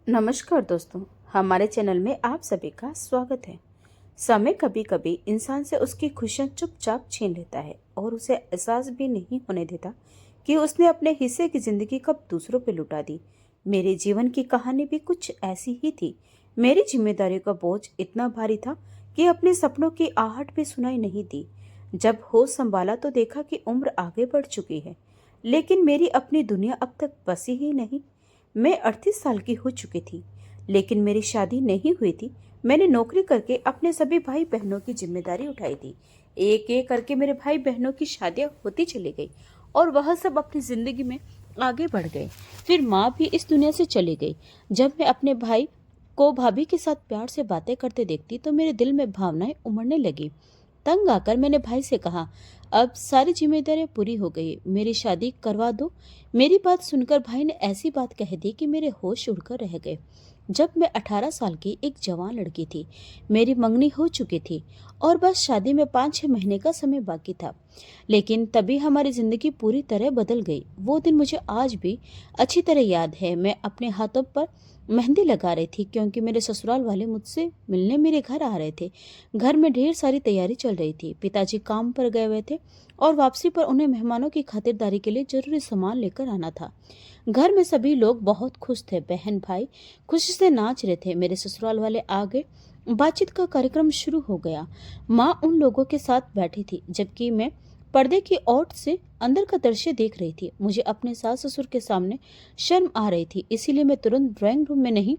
नमस्कार दोस्तों, हमारे चैनल में आप सभी का स्वागत है। समय कभी कभी इंसान से उसकी खुशियां चुपचाप छीन लेता है और उसे एहसास भी नहीं होने देता कि उसने अपने हिस्से की जिंदगी कब दूसरों पे लुटा दी। मेरे जीवन की कहानी भी कुछ ऐसी ही थी। मेरी जिम्मेदारियों का बोझ इतना भारी था कि अपने सपनों की आहट भी सुनाई नहीं दी। जब होश संभाला तो देखा कि उम्र आगे बढ़ चुकी है, लेकिन मेरी अपनी दुनिया अब तक बसी ही नहीं। मैं 38 साल की हो चुकी थी, लेकिन मेरी शादी नहीं हुई थी। मैंने नौकरी करके अपने सभी भाई बहनों की जिम्मेदारी उठाई थी। एक एक करके मेरे भाई बहनों की शादियां होती चली गई और वह सब अपनी जिंदगी में आगे बढ़ गए। फिर माँ भी इस दुनिया से चली गई। जब मैं अपने भाई को भाभी के साथ प्यार से बातें करते देखती तो मेरे दिल में भावनाएं उमड़ने लगी। तंग आकर मैंने भाई से कहा, अब सारी जिम्मेदारियां पूरी हो गई, मेरी शादी करवा दो। मेरी बात सुनकर भाई ने ऐसी बात कह दी कि मेरे होश उड़कर रह गए। जब मैं 18 साल की एक जवान लड़की थी, मेरी मंगनी हो चुकी थी और बस शादी में 5-6 महीने का समय बाकी था। लेकिन तभी हमारी जिंदगी पूरी तरह बदल गई। वो दिन मुझे आज भी अच्छी तरह याद है। मैं अपने हाथों पर मेहंदी लगा रही थी क्योंकि मेरे ससुराल वाले मुझसे मिलने मेरे घर आ रहे थे। घर में ढेर सारी तैयारी चल रही थी। पिताजी काम पर गए हुए थे और वापसी पर उन्हें मेहमानों की खातिरदारी के लिए जरूरी सामान लेकर आना था। घर में सभी लोग बहुत खुश थे। बहन भाई खुशी से नाच रहे थे। मेरे ससुराल वाले आ गए। बातचीत का कार्यक्रम शुरू हो गया। माँ उन लोगों के साथ बैठी थी जबकि मैं पर्दे की ओर से अंदर का दृश्य देख रही थी। मुझे अपने सास ससुर के सामने शर्म आ रही थी, इसीलिए मैं तुरंत ड्राइंग रूम में नहीं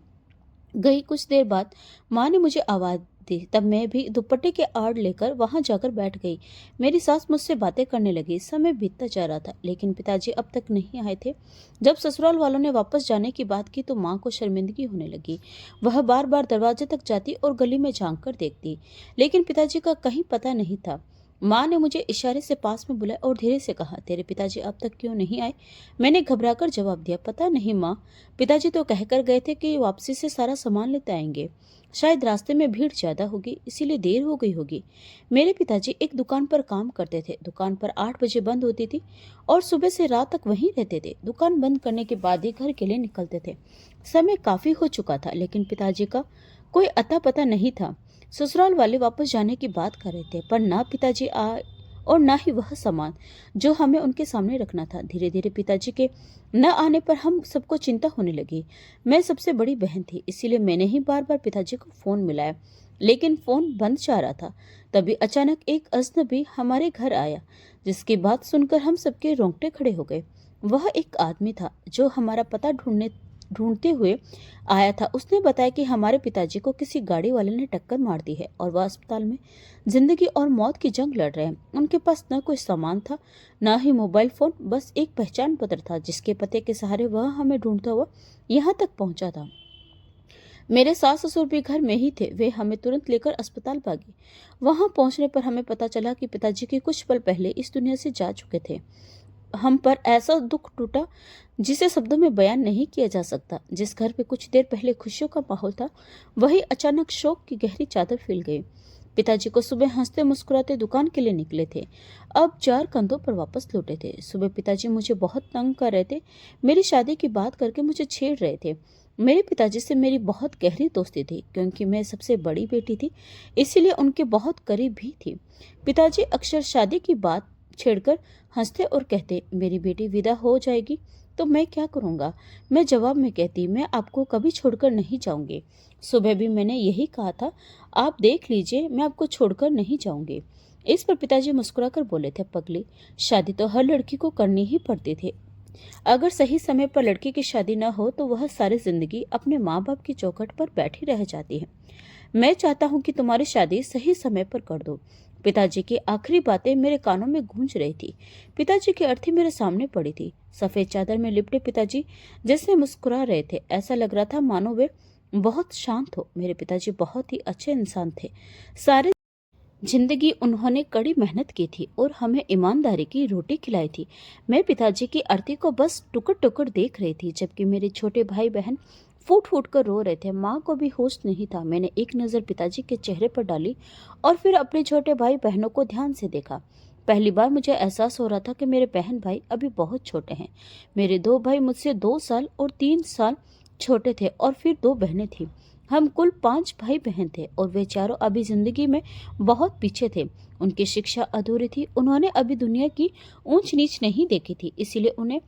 गई। कुछ देर बाद माँ ने मुझे आवाज दी, तब मैं भी दुपट्टे के आड़ लेकर वहां जाकर बैठ गई। मेरी सास मुझसे बातें करने लगी। समय बीतता जा रहा था लेकिन पिताजी अब तक नहीं आए थे। जब ससुराल वालों ने वापस जाने की बात की तो माँ को शर्मिंदगी होने लगी। वह बार बार दरवाजे तक जाती और गली में झांक कर देखती, लेकिन पिताजी का कहीं पता नहीं था। माँ ने मुझे इशारे से पास में बुलाया और धीरे से कहा, तेरे पिताजी अब तक क्यों नहीं आए? मैंने घबराकर जवाब दिया, पता नहीं माँ, पिताजी तो कहकर गए थे कि वापसी से सारा सामान लेते आएंगे। शायद रास्ते में भीड़ ज्यादा होगी इसीलिए देर हो गई होगी। मेरे पिताजी एक दुकान पर काम करते थे। दुकान पर 8 बजे बंद होती थी और सुबह से रात तक वहीं रहते थे। दुकान बंद करने के बाद ही घर के लिए निकलते थे। समय काफी हो चुका था लेकिन पिताजी का कोई अता पता नहीं था। ससुराल वाले वापस जाने की बात कर रहे थे पर ना पिताजी आए और ना ही वह सामान जो हमें उनके सामने रखना था। धीरे धीरे पिताजी के न आने पर हम सबको चिंता होने लगी। मैं सबसे बड़ी बहन थी इसीलिए मैंने ही बार बार पिताजी को फोन मिलाया, लेकिन फोन बंद जा रहा था। तभी अचानक एक अजनबी हमारे घर आया, जिसकी बात सुनकर हम सबके रोंगटे खड़े हो गए। वह एक आदमी था जो हमारा पता ढूंढते हुए आया था। उसने बताया कि हमारे पिताजी को किसी गाड़ी वाले ने टक्कर मार दी है और वह अस्पताल में जिंदगी और मौत की जंग लड़ रहे हैं। उनके पास न कोई सामान था, न ही मोबाइल फोन, बस एक पहचान पत्र था जिसके पते के सहारे वह हमें ढूंढता हुआ यहाँ तक पहुंचा था। मेरे सास ससुर भी घर में ही थे। वे हमें तुरंत लेकर अस्पताल भागे। वहां पहुंचने पर हमें पता चला कि पिताजी के कुछ पल पहले इस दुनिया से जा चुके थे। हम पर ऐसा दुख टूटा जिसे शब्दों में बयान नहीं किया जा सकता। जिस घर पे कुछ देर पहले खुशियों का माहौल था, वही अचानक शोक की गहरी चादर फैल गई। पिताजी को सुबह हंसते मुस्कुराते दुकान के लिए निकले थे, अब 4 कंधों पर वापस लौटे थे। सुबह पिताजी मुझे बहुत तंग कर रहे थे। मेरी शादी की बात करके मुझे छेड़ रहे थे। मेरे पिताजी से मेरी बहुत गहरी दोस्ती थी क्योंकि मैं सबसे बड़ी बेटी थी, इसीलिए उनके बहुत करीब भी थी। पिताजी अक्सर शादी की बात छेड़कर हंसते और कहते, मेरी बेटी विदा हो जाएगी तो मैं क्या करूंगा? मैं जवाब में कहती, मैं आपको कभी छोड़कर नहीं जाऊंगी। सुबह भी मैंने यही कहा था, आप देख लीजिए मैं आपको छोड़कर नहीं जाऊंगी। इस पर पिताजी मुस्कुराकर बोले थे, पगली, शादी तो हर लड़की को करनी ही पड़ती थी। अगर सही समय पर लड़की की शादी न हो तो वह सारी जिंदगी अपने माँ बाप की चौखट पर बैठी रह जाती है। मैं चाहता हूँ कि तुम्हारी शादी सही समय पर कर दो। पिताजी की आखिरी बातें मेरे कानों में गूंज रही थी। पिताजी की अर्थी मेरे सामने पड़ी थी। सफेद चादर में लिपटे पिताजी जैसे मुस्कुरा रहे थे। ऐसा लग रहा था मानो वे बहुत शांत हो। मेरे पिताजी बहुत ही अच्छे इंसान थे। सारे जिंदगी उन्होंने कड़ी मेहनत की थी और हमें ईमानदारी की रोटी खिलाई थी। मैं पिताजी की अर्थी को बस टुकड़ टुकड़ देख रही थी जबकि मेरे छोटे भाई बहन फूट फूट कर रो रहे थे। माँ को भी होश नहीं था। मैंने एक नज़र पिताजी के चेहरे पर डाली और फिर अपने छोटे भाई बहनों को ध्यान से देखा। पहली बार मुझे एहसास हो रहा था कि मेरे बहन भाई अभी बहुत छोटे हैं। मेरे 2 भाई मुझसे 2 साल और 3 साल छोटे थे और फिर 2 बहनें थीं। हम कुल 5 भाई बहन थे और वे चारों अभी जिंदगी में बहुत पीछे थे। उनकी शिक्षा अधूरी थी, उन्होंने अभी दुनिया की ऊंच नीच नहीं देखी थी, इसीलिए उन्हें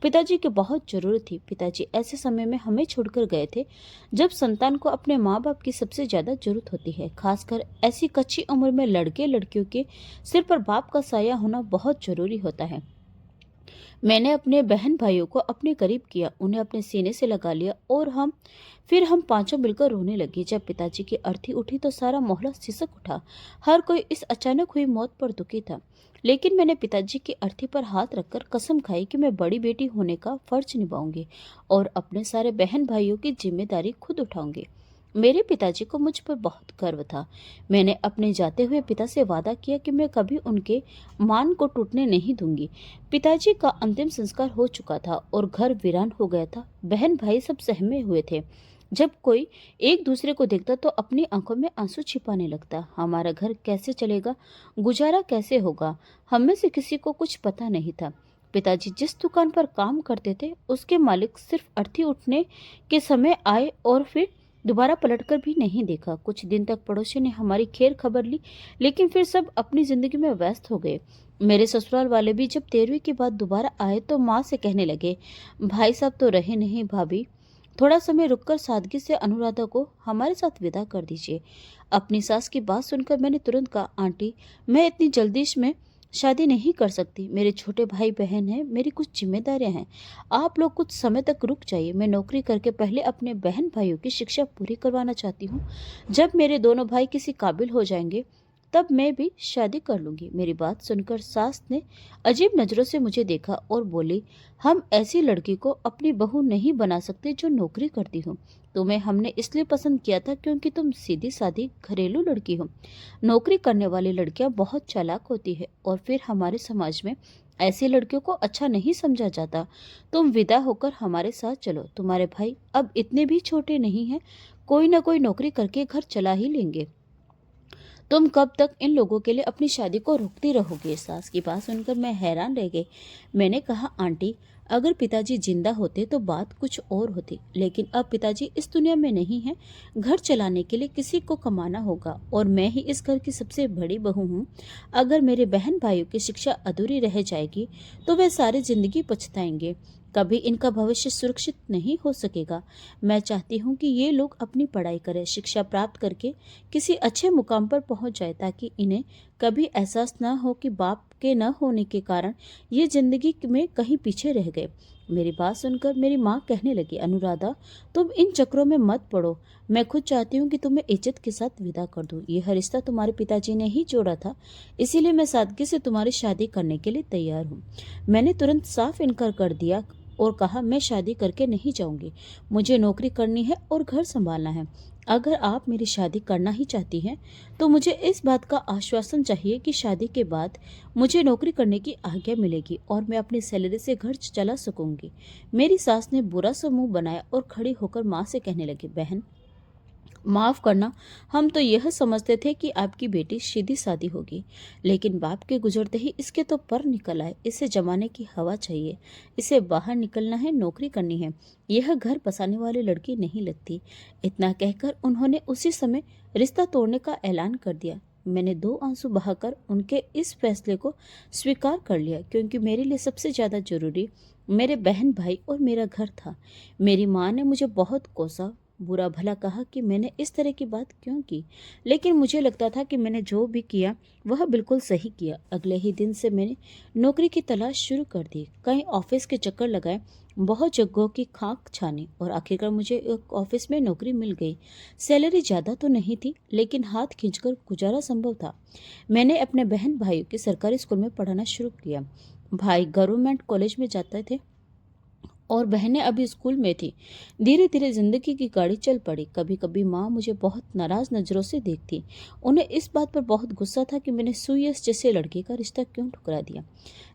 पिताजी की बहुत जरूरत थी। पिताजी ऐसे समय में हमें छोड़कर गए थे जब संतान को अपने माँ बाप की सबसे ज्यादा जरूरत होती है। खासकर ऐसी कच्ची उम्र में लड़के लड़कियों के सिर पर बाप का साया होना बहुत जरूरी होता है। मैंने अपने बहन भाइयों को अपने करीब किया, उन्हें अपने सीने से लगा लिया और फिर हम पांचों मिलकर रोने लगे। जब पिताजी की अर्थी उठी तो सारा मोहल्ला सिसक उठा। हर कोई इस अचानक हुई मौत पर दुखी था, लेकिन मैंने पिताजी की अर्थी पर हाथ रखकर कसम खाई कि मैं बड़ी बेटी होने का फर्ज निभाऊंगी और अपने सारे बहन भाइयों की जिम्मेदारी खुद उठाऊंगी। मेरे पिताजी को मुझ पर बहुत गर्व था। मैंने अपने जाते हुए पिता से वादा किया कि मैं कभी उनके मान को टूटने नहीं दूंगी। पिताजी का अंतिम संस्कार हो चुका था और घर वीरान हो गया था। बहन भाई सब सहमे हुए थे। जब कोई एक दूसरे को देखता तो अपनी आंखों में आंसू छिपाने लगता। हमारा घर कैसे चलेगा, गुजारा कैसे होगा, हम में से किसी को कुछ पता नहीं था। पिताजी जिस दुकान पर काम करते थे उसके मालिक सिर्फ अर्थी उठने के समय आए और फिर दोबारा पलटकर भी नहीं देखा। कुछ दिन तक पड़ोसी ने हमारी खैर खबर ली, लेकिन फिर सब अपनी जिंदगी में व्यस्त हो गए। मेरे ससुराल वाले भी जब 13वीं के बाद दोबारा आए तो माँ से कहने लगे, भाई साहब तो रहे नहीं भाभी, थोड़ा समय रुककर सादगी से अनुराधा को हमारे साथ विदा कर दीजिए। अपनी सास की बात सुनकर मैंने तुरंत कहा, आंटी मैं इतनी जल्दी में शादी नहीं कर सकती, मेरे छोटे भाई बहन हैं, मेरी कुछ जिम्मेदारियां हैं, आप लोग कुछ समय तक रुक जाइए। मैं नौकरी करके पहले अपने बहन भाइयों की शिक्षा पूरी करवाना चाहती हूँ। जब मेरे दोनों भाई किसी काबिल हो जाएंगे तब मैं भी शादी कर लूंगी। मेरी बात सुनकर सास ने अजीब नजरों से मुझे देखा और बोली, हम ऐसी लड़की को अपनी बहू नहीं बना सकते जो नौकरी करती हो। तुम्हें हमने इसलिए पसंद किया था क्योंकि तुम सीधी सादी घरेलू लड़की हो। नौकरी करने वाली लड़कियां बहुत चालाक होती है और फिर हमारे समाज में ऐसी लड़कियों को अच्छा नहीं समझा जाता। तुम विदा होकर हमारे साथ चलो, तुम्हारे भाई अब इतने भी छोटे नहीं हैं, कोई ना कोई नौकरी करके घर चला ही लेंगे। तुम कब तक इन लोगों के लिए अपनी शादी को रोकती रहोगे। सास की बात सुनकर मैं हैरान रह गई। मैंने कहा, आंटी अगर पिताजी जिंदा होते तो बात कुछ और होती, लेकिन अब पिताजी इस दुनिया में नहीं है। घर चलाने के लिए किसी को कमाना होगा और मैं ही इस घर की सबसे बड़ी बहू हूँ। अगर मेरे बहन भाइयों की शिक्षा अधूरी रह जाएगी तो वे सारी जिंदगी पछताएंगे, कभी इनका भविष्य सुरक्षित नहीं हो सकेगा। मैं चाहती हूँ कि ये लोग अपनी पढ़ाई करें, शिक्षा प्राप्त करके किसी अच्छे मुकाम पर पहुँच जाए, ताकि इन्हें कभी एहसास न हो कि बाप के न होने के कारण ये जिंदगी में कहीं पीछे रह गए। मेरी बात सुनकर मेरी माँ कहने लगी, अनुराधा तुम इन चक्रों में मत पड़ो, मैं खुद चाहती हूँ कि तुम्हें इज्जत के साथ विदा कर दूँ। यह रिश्ता तुम्हारे पिताजी ने ही जोड़ा था, इसीलिए मैं सादगी से तुम्हारी शादी करने के लिए तैयार हूँ। मैंने तुरंत साफ इनकार कर दिया और कहा, मैं शादी करके नहीं जाऊंगी, मुझे नौकरी करनी है और घर संभालना है। अगर आप मेरी शादी करना ही चाहती हैं तो मुझे इस बात का आश्वासन चाहिए कि शादी के बाद मुझे नौकरी करने की आज्ञा मिलेगी और मैं अपनी सैलरी से घर चला सकूंगी। मेरी सास ने बुरा सा मुंह बनाया और खड़ी होकर माँ से कहने लगी, बहन माफ करना, हम तो यह समझते थे कि आपकी बेटी सीधी सादी होगी, लेकिन बाप के गुजरते ही इसके तो पर निकल आए। इसे जमाने की हवा चाहिए, इसे बाहर निकलना है, नौकरी करनी है, यह घर बसाने वाली लड़की नहीं लगती। इतना कहकर उन्होंने उसी समय रिश्ता तोड़ने का ऐलान कर दिया। मैंने 2 आंसू बहाकर उनके इस फैसले को स्वीकार कर लिया, क्योंकि मेरे लिए सबसे ज्यादा जरूरी मेरे बहन भाई और मेरा घर था। मेरी माँ ने मुझे बहुत कोसा, बुरा भला कहा कि मैंने इस तरह की बात क्यों की, लेकिन मुझे लगता था कि मैंने जो भी किया वह बिल्कुल सही किया। अगले ही दिन से मैंने नौकरी की तलाश शुरू कर दी, कई ऑफिस के चक्कर लगाए, बहुत जगहों की खाक छानी और आखिरकार मुझे एक ऑफिस में नौकरी मिल गई। सैलरी ज़्यादा तो नहीं थी, लेकिन हाथ खींचकर गुजारा संभव था। मैंने अपने बहन भाइयों के सरकारी स्कूल में पढ़ाना शुरू किया। भाई गवर्नमेंट कॉलेज में जाते थे और बहनें अभी स्कूल में थी। धीरे धीरे जिंदगी की गाड़ी चल पड़ी। कभी कभी माँ मुझे बहुत नाराज नजरों से देखती। उन्हें इस बात पर बहुत गुस्सा था कि मैंने सुयस जैसे लड़के का रिश्ता क्यों ठुकरा दिया,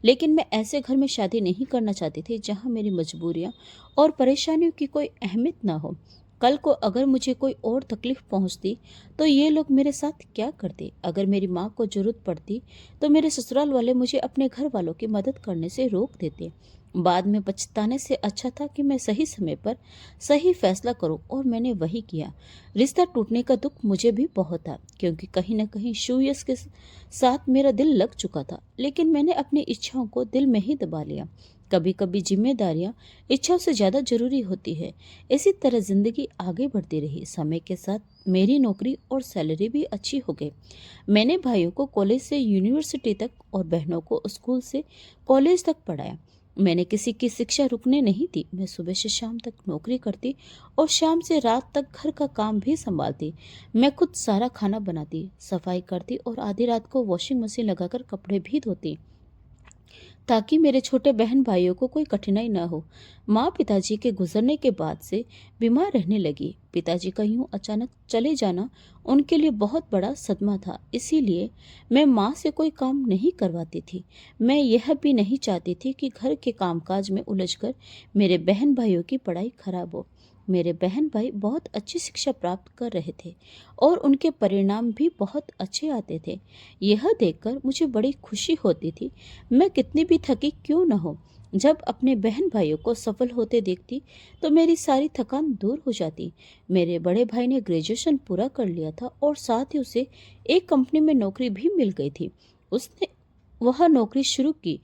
लेकिन मैं ऐसे घर में शादी नहीं करना चाहती थी जहाँ मेरी मजबूरियाँ और परेशानियों की कोई अहमियत न हो। कल को अगर मुझे कोई और तकलीफ पहुंचती तो ये लोग मेरे साथ क्या करते। अगर मेरी माँ को जरूरत पड़ती तो मेरे ससुराल वाले मुझे अपने घर वालों की मदद करने से रोक देते। बाद में पछताने से अच्छा था कि मैं सही समय पर सही फैसला करूं, और मैंने वही किया। रिश्ता टूटने का दुख मुझे भी बहुत था, क्योंकि कहीं न कहीं शूयस के साथ मेरा दिल लग चुका था, लेकिन मैंने अपनी इच्छाओं को दिल में ही दबा लिया। कभी कभी जिम्मेदारियां इच्छाओं से ज्यादा जरूरी होती है। इसी तरह जिंदगी आगे बढ़ती रही। समय के साथ मेरी नौकरी और सैलरी भी अच्छी हो गई। मैंने भाइयों को कॉलेज से यूनिवर्सिटी तक और बहनों को स्कूल से कॉलेज तक पढ़ाया। मैंने किसी की शिक्षा रुकने नहीं दी। मैं सुबह से शाम तक नौकरी करती और शाम से रात तक घर का काम भी संभालती। मैं खुद सारा खाना बनाती, सफाई करती और आधी रात को वॉशिंग मशीन लगाकर कपड़े भी धोती, ताकि मेरे छोटे बहन भाइयों को कोई कठिनाई न हो। माँ पिताजी के गुजरने के बाद से बीमार रहने लगी। पिताजी का यूं अचानक चले जाना उनके लिए बहुत बड़ा सदमा था। इसीलिए मैं माँ से कोई काम नहीं करवाती थी। मैं यह भी नहीं चाहती थी कि घर के कामकाज में उलझकर मेरे बहन भाइयों की पढ़ाई खराब हो। मेरे बहन भाई बहुत अच्छी शिक्षा प्राप्त कर रहे थे और उनके परिणाम भी बहुत अच्छे आते थे। यह देखकर मुझे बड़ी खुशी होती थी। मैं कितनी भी थकी क्यों न हो, जब अपने बहन भाइयों को सफल होते देखती तो मेरी सारी थकान दूर हो जाती। मेरे बड़े भाई ने ग्रेजुएशन पूरा कर लिया था और साथ ही उसे एक कंपनी में नौकरी भी मिल गई थी। उसने वह नौकरी शुरू की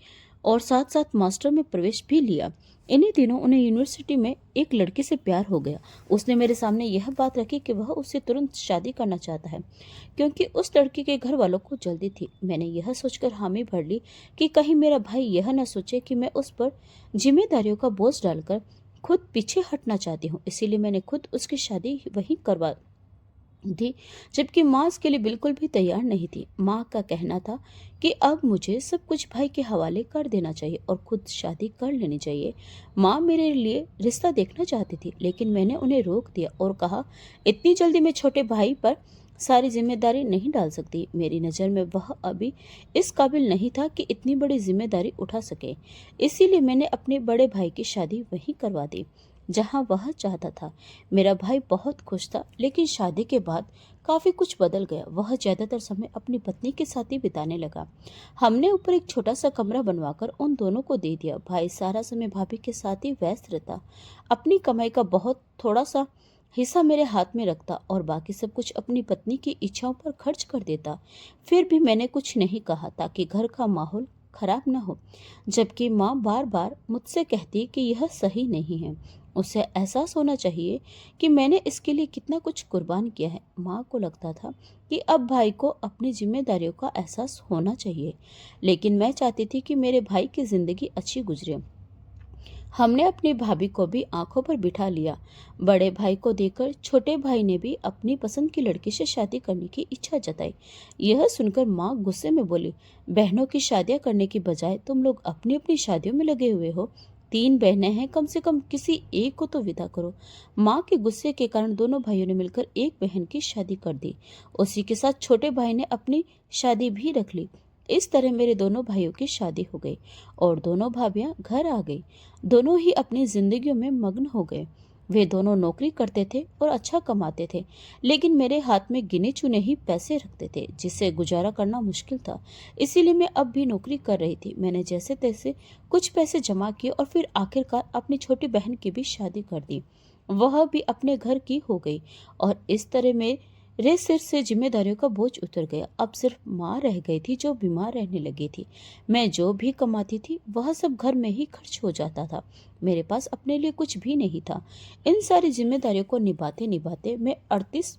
और साथ साथ मास्टर में प्रवेश भी लिया। इन्हीं दिनों उन्हें यूनिवर्सिटी में एक लड़की से प्यार हो गया। उसने मेरे सामने यह बात रखी कि वह उससे तुरंत शादी करना चाहता है, क्योंकि उस लड़की के घर वालों को जल्दी थी। मैंने यह सोचकर हामी भर ली कि कहीं मेरा भाई यह न सोचे कि मैं उस पर जिम्मेदारियों का बोझ डालकर खुद पीछे हटना चाहती हूँ। इसीलिए मैंने खुद उसकी शादी वहीं करवा थी, जबकि माँ इसके लिए बिल्कुल भी तैयार नहीं थी। माँ का कहना था कि अब मुझे सब कुछ भाई के हवाले कर देना चाहिए और खुद शादी कर लेनी चाहिए। माँ मेरे लिए रिश्ता देखना चाहती थी, लेकिन मैंने उन्हें रोक दिया और कहा, इतनी जल्दी मैं छोटे भाई पर सारी जिम्मेदारी नहीं डाल सकती। मेरी नज़र में वह अभी इस काबिल नहीं था कि इतनी बड़ी जिम्मेदारी उठा सके। इसीलिए मैंने अपने बड़े भाई की शादी वहीं करवा दी जहां वह चाहता था। मेरा भाई बहुत खुश था, लेकिन शादी के बाद काफी कुछ बदल गया। वह ज्यादातर समय अपनी पत्नी के साथ ही बिताने लगा। हमने ऊपर एक छोटा सा कमरा बनवाकर उन दोनों को दे दिया। भाई सारा समय भाभी के साथ ही व्यस्त रहता, अपनी कमाई का बहुत थोड़ा सा हिस्सा मेरे हाथ में रखता और बाकी सब कुछ अपनी पत्नी की इच्छाओं पर खर्च कर देता। फिर भी मैंने कुछ नहीं कहा, ताकि घर का माहौल खराब न हो। जबकि माँ बार बार मुझसे कहती कि यह सही नहीं है। उसे एहसास होना चाहिए कि मैंने इसके लिए कितना कुछ कुर्बान किया है। माँ को लगता था कि अब भाई को अपनी जिम्मेदारियों का एहसास होना चाहिए, लेकिन मैं चाहती थी कि मेरे भाई की जिंदगी अच्छी गुजरे। हमने अपनी भाभी को भी आंखों पर बिठा लिया। बड़े भाई को देखकर छोटे भाई ने भी अपनी पसंद की लड़की से शादी करने की इच्छा जताई। यह सुनकर माँ गुस्से में बोली, बहनों की शादियां करने की बजाय तुम लोग अपनी अपनी शादियों में लगे हुए हो। 3 बहनें हैं, कम से कम किसी एक को तो विदा करो। माँ के गुस्से के कारण दोनों भाइयों ने मिलकर एक बहन की शादी कर दी। उसी के साथ छोटे भाई ने अपनी शादी भी रख ली। इस तरह मेरे दोनों भाइयों की शादी हो गई और दोनों भाभियां घर आ गई। दोनों ही अपनी जिंदगियों में मग्न हो गए। वे दोनों नौकरी करते थे और अच्छा कमाते थे, लेकिन मेरे हाथ में गिने चुने ही पैसे रखते थे, जिससे गुजारा करना मुश्किल था। इसीलिए मैं अब भी नौकरी कर रही थी। मैंने जैसे तैसे कुछ पैसे जमा किए और फिर आखिरकार अपनी छोटी बहन की भी शादी कर दी। वह भी अपने घर की हो गई और इस तरह मेरे सिर से जिम्मेदारियों का बोझ उतर गया। अब सिर्फ माँ रह गई थी, जो बीमार रहने लगी थी। मैं जो भी कमाती थी वह सब घर में ही खर्च हो जाता था। मेरे पास अपने लिए कुछ भी नहीं था। इन सारी जिम्मेदारियों को निभाते निभाते मैं 38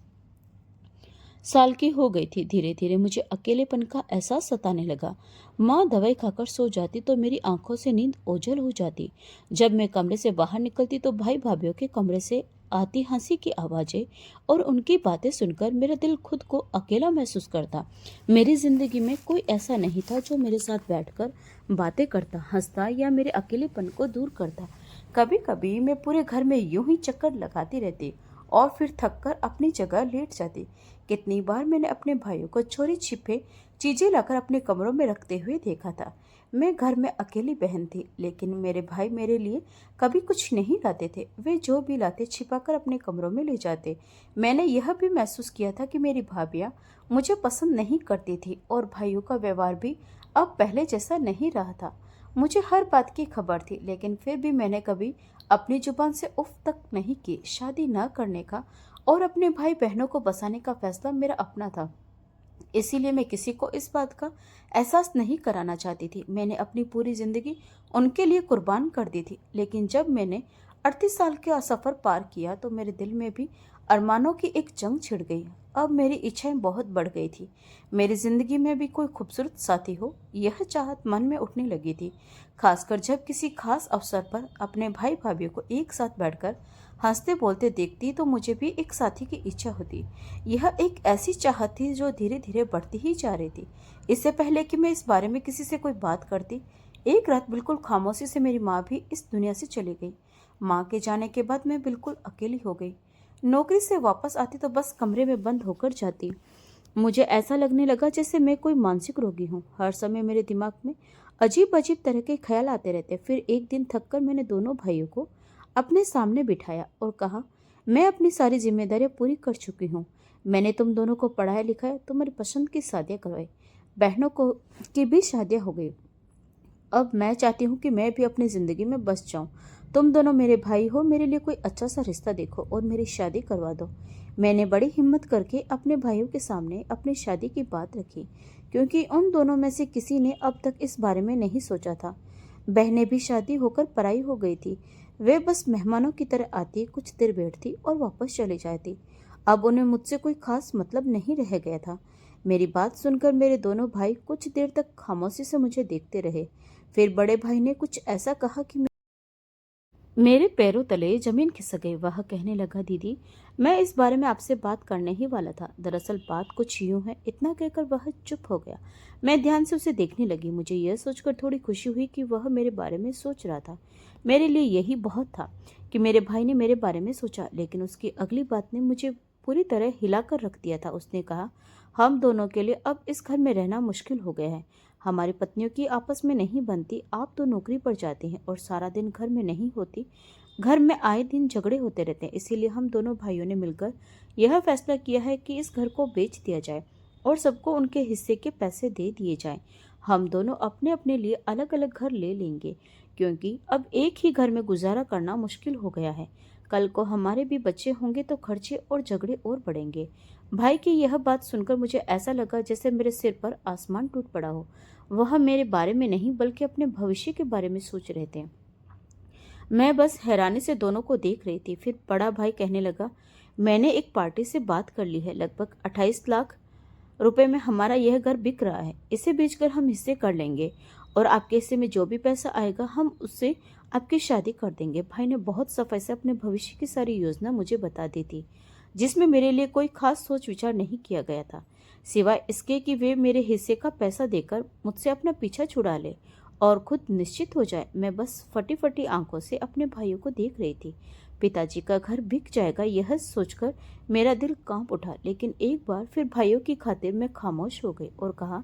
साल की हो गई थी। धीरे धीरे मुझे अकेलेपन का एहसास सताने लगा। माँ दवाई खाकर सो जाती तो मेरी आंखों से नींद ओझल हो जाती। जब मैं कमरे से बाहर निकलती तो भाई भाभीियों के कमरे से आती हंसी की आवाजें और उनकी बातें सुनकर मेरा दिल खुद को अकेला महसूस करता। मेरी जिंदगी में कोई ऐसा नहीं था जो मेरे साथ बैठकर बातें करता, हंसता या मेरे अकेलेपन को दूर करता। कभी कभी मैं पूरे घर में यूं ही चक्कर लगाती रहती और फिर थककर अपनी जगह लेट जाती। कितनी बार मैंने अपने भाइयों को चोरी छिपे चीजें लाकर अपने कमरों में रखते हुए देखा था। मैं घर में अकेली बहन थी, लेकिन मेरे भाई मेरे लिए कभी कुछ नहीं लाते थे। वे जो भी लाते छिपाकर अपने कमरों में ले जाते। मैंने यह भी महसूस किया था कि मेरी भाभियां मुझे पसंद नहीं करती थी और भाइयों का व्यवहार भी अब पहले जैसा नहीं रहा था। मुझे हर बात की खबर थी, लेकिन फिर भी मैंने कभी अपनी जुबान से उफ तक नहीं की। शादी न करने का और अपने भाई बहनों को बसाने का फैसला मेरा अपना था, इसीलिए मैं किसी को इस बात का एहसास नहीं कराना चाहती थी। मैंने अपनी पूरी जिंदगी उनके लिए कुर्बान कर दी थी, लेकिन जब मैंने 38 साल का सफर पार किया तो मेरे दिल में भी अरमानों की एक जंग छिड़ गई। अब मेरी इच्छाएं बहुत बढ़ गई थी। मेरी जिंदगी में भी कोई खूबसूरत साथी हो, यह चाहत मन में उठने लगी थी। खासकर जब किसी खास अवसर पर अपने भाई भाभीियों को एक साथ बैठकर हंसते बोलते देखती तो मुझे भी एक साथी की इच्छा होती। यह एक ऐसी चाहत थी जो धीरे धीरे बढ़ती ही जा रही थी। इससे पहले कि मैं इस बारे में किसी से कोई बात करती, एक रात बिल्कुल खामोशी से मेरी माँ भी इस दुनिया से चली गई। माँ के जाने के बाद मैं बिल्कुल अकेली हो गई। नौकरी से वापस आती तो बस कमरे में बंद होकर जाती। मुझे ऐसा लगने लगा जैसे मैं कोई मानसिक रोगी हूँ। हर समय मेरे दिमाग में अजीब अजीब तरह के ख्याल आते रहते। फिर एक दिन थककर मैंने दोनों भाइयों को अपने सामने बिठाया और कहा, मैं अपनी सारी जिम्मेदारियां पूरी कर चुकी हूँ। मैंने तुम दोनों को पढ़ाया लिखाया, तुम्हारी पसंद की शादियां करवाई, बहनों को की भी शादियां हो गई। अब मैं चाहती हूँ कि मैं भी अपनी ज़िंदगी में बस जाऊँ। तुम दोनों मेरे भाई हो, मेरे लिए कोई अच्छा सा रिश्ता देखो और मेरी शादी करवा दो। मैंने बड़ी हिम्मत करके अपने भाइयों के सामने अपनी शादी की बात रखी, क्योंकि उन दोनों में से किसी ने अब तक इस बारे में नहीं सोचा था। बहनें भी शादी होकर पराई हो गई थी। वे बस मेहमानों की तरह आती, कुछ देर बैठती और वापस चली जाती। अब उन्हें मुझसे कोई खास मतलब नहीं रह गया था। मेरी बात सुनकर मेरे दोनों भाई कुछ देर तक खामोशी से मुझे देखते रहे। फिर बड़े भाई ने कुछ ऐसा कहा कि मेरे पैरों तले जमीन खिसक गई। वह कहने लगा, दीदी, मैं इस बारे में आपसे बात करने ही वाला था। दरअसल बात कुछ यूं है। इतना कहकर वह चुप हो गया। मैं ध्यान से उसे देखने लगी। मुझे यह सोचकर थोड़ी खुशी हुई कि वह मेरे बारे में सोच रहा था। मेरे लिए यही बहुत था कि मेरे भाई ने मेरे बारे में सोचा। लेकिन उसकी अगली बात ने मुझे पूरी तरह हिलाकर रख दिया था। उसने कहा, हम दोनों के लिए अब इस घर में रहना मुश्किल हो गया है। हमारी पत्नियों की आपस में नहीं बनती। आप तो नौकरी पर जाते हैं और सारा दिन घर में नहीं होती। घर में आए दिन झगड़े होते रहते हैं। इसीलिए हम दोनों भाइयों ने मिलकर यह फैसला किया है कि इस घर को बेच दिया जाए और सबको उनके हिस्से के पैसे दे दिए जाएं। हम दोनों अपने अपने लिए अलग अलग घर ले लेंगे, क्योंकि अब एक ही घर में गुजारा करना मुश्किल हो गया है। कल को हमारे भी बच्चे होंगे तो खर्चे और झगड़े और बढ़ेंगे। भाई की यह बात सुनकर मुझे ऐसा लगा जैसे मेरे सिर पर आसमान टूट पड़ा हो। वह मेरे बारे में नहीं बल्कि अपने भविष्य के बारे में सोच रहे थे। मैं बस हैरानी से दोनों को देख रही थी। फिर बड़ा भाई कहने लगा, मैंने एक पार्टी से बात कर ली है। लगभग 28 लाख रुपए में हमारा यह घर बिक रहा है। इसे बेचकर हम हिस्से कर लेंगे और आपके हिस्से में जो भी पैसा आएगा हम उससे आपकी शादी कर देंगे। भाई ने बहुत सफाई से अपने भविष्य की सारी योजना मुझे बता दी थी, जिसमें मेरे लिए कोई खास सोच विचार नहीं किया गया था, सिवाय इसके कि वे मेरे हिस्से का पैसा देकर मुझसे अपना पीछा छुड़ा ले और खुद निश्चित हो जाए। मैं बस फटी फटी आंखों से अपने भाइयों को देख रही थी। पिताजी का घर बिक जाएगा, यह सोचकर मेरा दिल कांप उठा। लेकिन एक बार फिर भाइयों की खातिर मैं खामोश हो गई और कहा,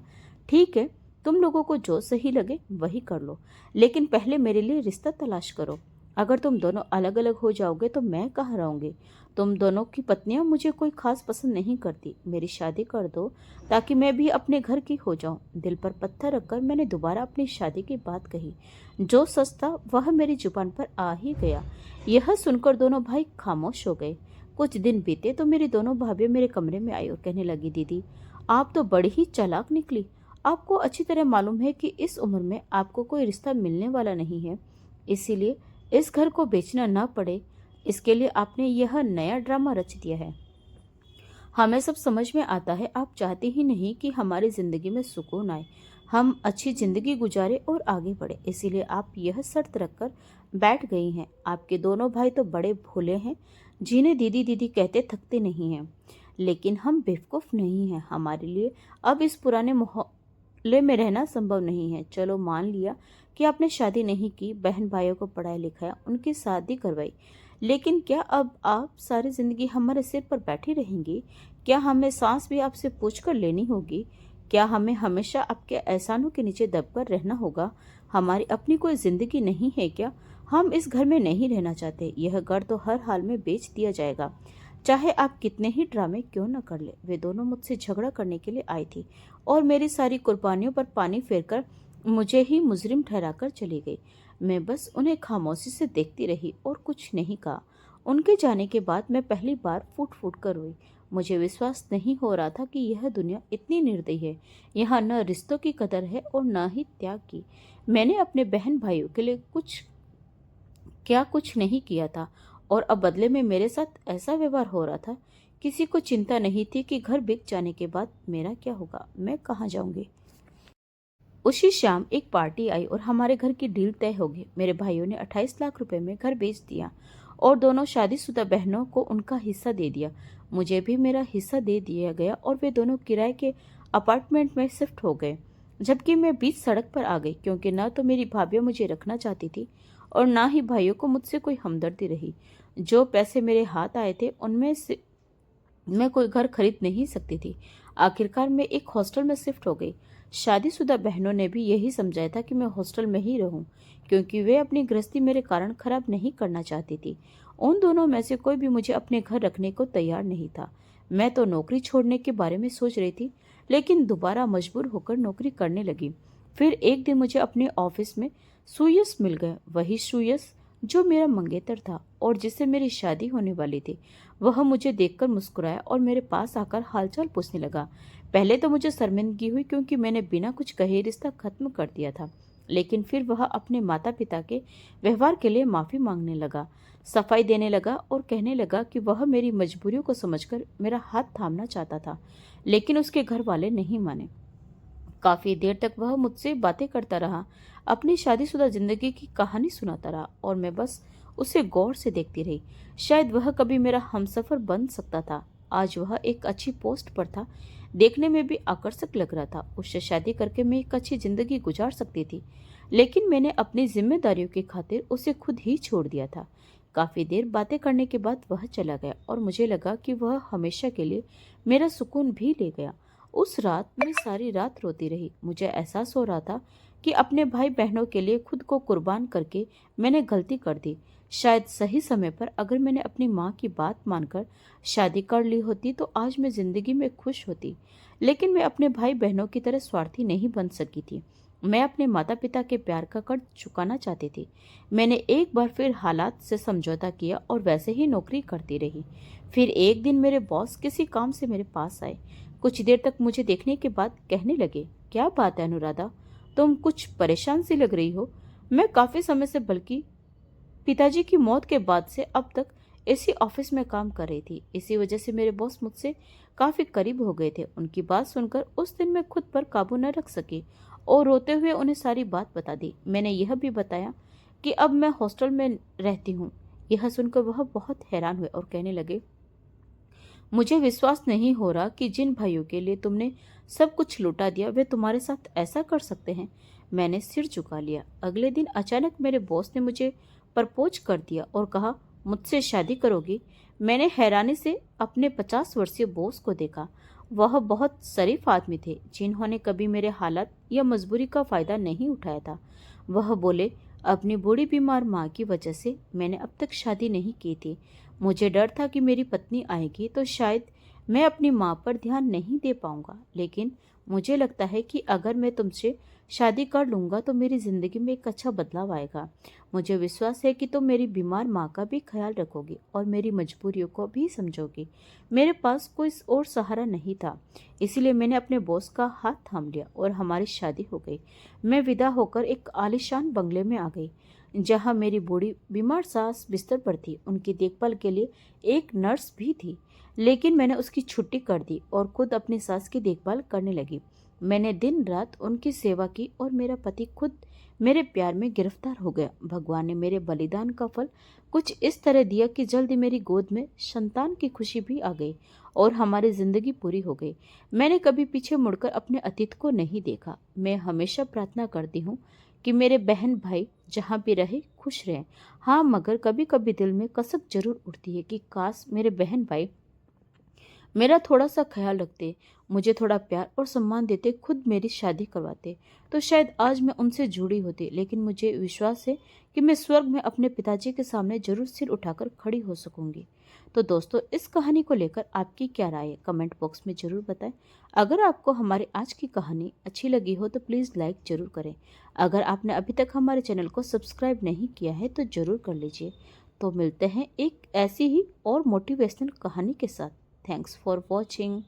ठीक है, तुम लोगों को जो सही लगे वही कर लो, लेकिन पहले मेरे लिए रिश्ता तलाश करो। अगर तुम दोनों अलग अलग हो जाओगे तो मैं कहाँ रहूंगी। तुम दोनों की पत्नियां मुझे कोई खास पसंद नहीं करती। मेरी शादी कर दो ताकि मैं भी अपने घर की हो जाऊं। दिल पर पत्थर रखकर मैंने दोबारा अपनी शादी की बात कही। जो सच था वह मेरी जुबान पर आ ही गया। यह सुनकर दोनों भाई खामोश हो गए। कुछ दिन बीते तो मेरी दोनों भाभियां मेरे कमरे में आई और कहने लगी, दीदी, आप तो बड़ी ही चालाक निकली। आपको अच्छी तरह मालूम है कि इस उम्र में आपको कोई रिश्ता मिलने वाला नहीं है, इसीलिए इस घर को बेचना ना पड़े, इसके लिए आपने यह नया ड्रामा रच दिया है। हमें सब समझ में आता है। आप चाहते ही नहीं कि हमारी जिंदगी में सुकून आए, हम अच्छी जिंदगी गुजारे और आगे बढ़े, इसीलिए आप यह शर्त रखकर बैठ गई हैं। आपके दोनों भाई तो बड़े भोले हैं, जिन्हें दीदी दीदी कहते थकते नहीं हैं। लेकिन हम बेवकूफ़ नहीं हैं। हमारे लिए अब इस पुराने मोहल्ले में रहना संभव नहीं है। चलो, मान लिया कि आपने शादी नहीं की, बहन भाइयों को पढ़ाया लिखाया, उनकी शादी करवाई, लेकिन क्या अब आप सारी जिंदगी हमारे सिर पर बैठी रहेंगी? क्या हमें सांस भी आपसे पूछ कर लेनी होगी? क्या हमें हमेशा आपके एहसानों के नीचे दबकर रहना होगा? हमारी अपनी कोई जिंदगी नहीं है क्या? हम इस घर में नहीं रहना चाहते। यह घर तो हर हाल में बेच दिया जाएगा, चाहे आप कितने ही ड्रामे क्यों न कर ले। वे दोनों मुझसे झगड़ा करने के लिए आई थी और मेरी सारी कुर्बानियों पर पानी फेरकर मुझे ही मुजरिम ठहराकर चली गई। मैं बस उन्हें खामोशी से देखती रही और कुछ नहीं कहा। उनके जाने के बाद मैं पहली बार फूट फूट कर रोई। मुझे विश्वास नहीं हो रहा था कि यह दुनिया इतनी निर्दयी है। यहाँ न रिश्तों की कदर है और न ही त्याग की। मैंने अपने बहन भाइयों के लिए कुछ नहीं किया था, और अब बदले में मेरे साथ ऐसा व्यवहार हो रहा था। किसी को चिंता नहीं थी कि घर बिक जाने के बाद मेरा क्या होगा, मैं कहाँ जाऊंगी। उसी शाम एक पार्टी आई और हमारे घर की डील तय हो गई। मेरे भाइयों ने 28 लाख रुपए में घर बेच दिया और दोनों शादीशुदा बहनों को उनका हिस्सा दे दिया। मुझे भी मेरा हिस्सा दे दिया गया और वे दोनों किराए के अपार्टमेंट में शिफ्ट हो गए। जबकि मैं बीच सड़क पर आ गई, क्योंकि न तो मेरी भाभियां मुझे रखना चाहती थी और ना ही भाइयों को मुझसे कोई हमदर्दी रही। जो पैसे मेरे हाथ आए थे उनमें से मैं कोई घर खरीद नहीं सकती थी। आखिरकार मैं एक हॉस्टल में शिफ्ट हो गई। शादीशुदा बहनों ने भी यही समझाया था कि मैं हॉस्टल में ही रहूं, क्योंकि वे अपनी गृहस्थी मेरे कारण खराब नहीं करना चाहती थी। उन दोनों में से कोई भी मुझे अपने घर रखने को तैयार नहीं था। मैं तो नौकरी छोड़ने के बारे में सोच रही थी, लेकिन दोबारा मजबूर होकर नौकरी करने लगी। फिर एक दिन मुझे अपने ऑफिस में सुयस मिल गए, वही सुयस जो मेरा मंगेतर था और जिससे मेरी शादी होने वाली थी। वह मुझे देखकर मुस्कुराया और मेरे पास आकर हालचाल पूछने लगा। पहले तो मुझे शर्मिंदगी हुई, क्योंकि मैंने बिना कुछ कहे रिश्ता खत्म कर दिया था। लेकिन फिर वह अपने माता पिता के व्यवहार के लिए माफी मांगने लगा, सफाई देने लगा और कहने लगा कि वह मेरी मजबूरियों को समझकर मेरा हाथ थामना चाहता था, लेकिन उसके घर वाले नहीं माने। काफी देर तक वह मुझसे बातें करता रहा, अपनी शादीशुदा जिंदगी की कहानी सुनाता रहा और मैं बस उसे गौर से देखती रही। शायद वह कभी मेरा हमसफर बन सकता था। आज वह एक अच्छी पोस्ट पर था, देखने में भी आकर्षक लग रहा था। उससे शादी करके मैं एक अच्छी जिंदगी गुजार सकती थी, लेकिन मैंने अपनी जिम्मेदारियों की खातिर उसे खुद ही छोड़ दिया था। काफी देर बातें करने के बाद वह चला गया और मुझे लगा कि वह हमेशा के लिए मेरा सुकून भी ले गया। उस रात मैं सारी रात रोती रही। मुझे एहसास हो रहा था कि अपने भाई बहनों के लिए खुद को कुर्बान करके मैंने गलती कर दी। शायद सही समय पर अगर मैंने अपनी माँ की बात मानकर शादी कर ली होती तो आज मैं जिंदगी में खुश होती। लेकिन मैं अपने भाई बहनों की तरह स्वार्थी नहीं बन सकी थी। मैं अपने माता पिता के प्यार का कर्ज चुकाना चाहती थी। मैंने एक बार फिर हालात से समझौता किया और वैसे ही नौकरी करती रही। फिर एक दिन मेरे बॉस किसी काम से मेरे पास आए। कुछ देर तक मुझे देखने के बाद कहने लगे, क्या बात है अनुराधा, तुम कुछ परेशान सी लग रही हो। मैं काफी समय से, बल्कि पिताजी की मौत के बाद से अब तक इसी ऑफिस में काम कर रही थी। इसी वजह से मेरे बॉस मुझसे काफी करीब हो गए थे। उनकी बात सुनकर उस दिन मैं खुद पर काबू न रख सकी और रोते हुए उन्हें सारी बात बता दी। मैंने यह भी बताया कि अब मैं हॉस्टल में रहती हूँ। यह सुनकर वह बहुत हैरान हुए और कहने लगे, मुझे विश्वास नहीं हो रहा कि जिन भाइयों के लिए तुमने सब कुछ लुटा दिया वे तुम्हारे साथ ऐसा कर सकते हैं। मैंने सिर झुका लिया। अगले दिन अचानक मेरे बॉस ने मुझे प्रपोज कर दिया और कहा, मुझसे शादी करोगी। मैंने हैरानी से अपने 50 वर्षीय बॉस को देखा। वह बहुत शरीफ आदमी थे, जिन्होंने कभी मेरे हालात या मजबूरी का फायदा नहीं उठाया था। वह बोले, अपनी बूढ़ी बीमार माँ की वजह से मैंने अब तक शादी नहीं की थी। मुझे डर था कि मेरी पत्नी आएगी तो शायद मैं अपनी माँ पर ध्यान नहीं दे पाऊंगा, लेकिन मुझे लगता है कि अगर मैं तुमसे शादी कर लूंगा तो मेरी जिंदगी में एक अच्छा बदलाव आएगा। मुझे विश्वास है कि तुम मेरी बीमार माँ का भी ख्याल रखोगी और मेरी मजबूरियों को भी समझोगी। मेरे पास कोई और सहारा नहीं था, इसीलिए मैंने अपने बॉस का हाथ थाम लिया और हमारी शादी हो गई। मैं विदा होकर एक आलीशान बंगले में आ गई, जहाँ मेरी बूढ़ी बीमार सास बिस्तर पर थी। उनकी देखभाल के लिए एक नर्स भी थी, लेकिन मैंने उसकी छुट्टी कर दी और खुद अपनी सास की देखभाल करने लगी। मैंने दिन रात उनकी सेवा की और मेरा पति खुद मेरे प्यार में गिरफ्तार हो गया। भगवान ने मेरे बलिदान का फल कुछ इस तरह दिया कि जल्दी मेरी गोद में संतान की खुशी भी आ गई और हमारी जिंदगी पूरी हो गई। मैंने कभी पीछे मुड़कर अपने अतीत को नहीं देखा। मैं हमेशा प्रार्थना करती हूँ कि मेरे बहन भाई जहाँ भी रहे खुश रहें। हाँ, मगर कभी कभी दिल में कसक जरूर उठती है कि काश मेरे बहन भाई मेरा थोड़ा सा ख्याल रखते, मुझे थोड़ा प्यार और सम्मान देते, खुद मेरी शादी करवाते, तो शायद आज मैं उनसे जुड़ी होती। लेकिन मुझे विश्वास है कि मैं स्वर्ग में अपने पिताजी के सामने जरूर सिर उठाकर खड़ी हो सकूंगी। तो दोस्तों, इस कहानी को लेकर आपकी क्या राय है, कमेंट बॉक्स में ज़रूर बताएं। अगर आपको हमारी आज की कहानी अच्छी लगी हो तो प्लीज़ लाइक ज़रूर करें। अगर आपने अभी तक हमारे चैनल को सब्सक्राइब नहीं किया है तो ज़रूर कर लीजिए। तो मिलते हैं एक ऐसी ही और मोटिवेशनल कहानी के साथ। Thanks for watching.